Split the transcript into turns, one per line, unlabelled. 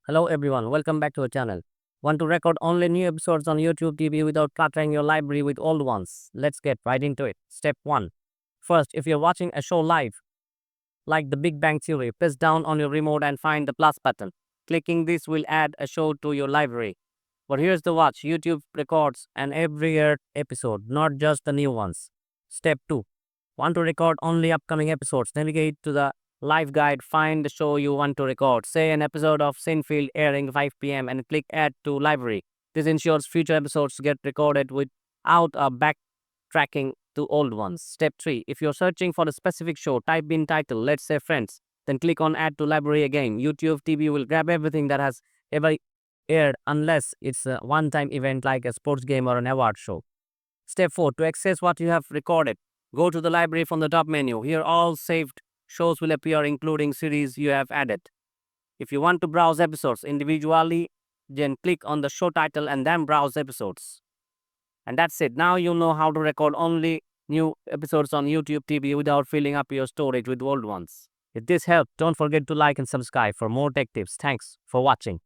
Hello everyone, welcome back to our channel. Want to record only new episodes on YouTube TV without cluttering your library with old ones? Let's get right into it. Step 1. First, if you're watching a show live, like The Big Bang Theory, press down on your remote and find the plus button. Clicking this will add a show to your library. But here's the watch, YouTube records an every year episode, not just the new ones. Step 2. Want to record only upcoming episodes? Navigate to the live guide, find the show you want to record. Say an episode of Sinfield airing 5 p.m. and click Add to Library. This ensures future episodes get recorded without a backtracking to old ones. Step 3. If you're searching for a specific show, type in title, let's say Friends. Then click on Add to Library again. YouTube TV will grab everything that has ever aired unless it's a one-time event like a sports game or an award show. Step 4. To access what you have recorded, go to the library from the top menu. Here all saved shows will appear including series you have added. If you want to browse episodes individually, then click on the show title and then browse episodes. And that's it. Now you know how to record only new episodes on YouTube TV without filling up your storage with old ones. If this helped, don't forget to like and subscribe for more tech tips. Thanks for watching.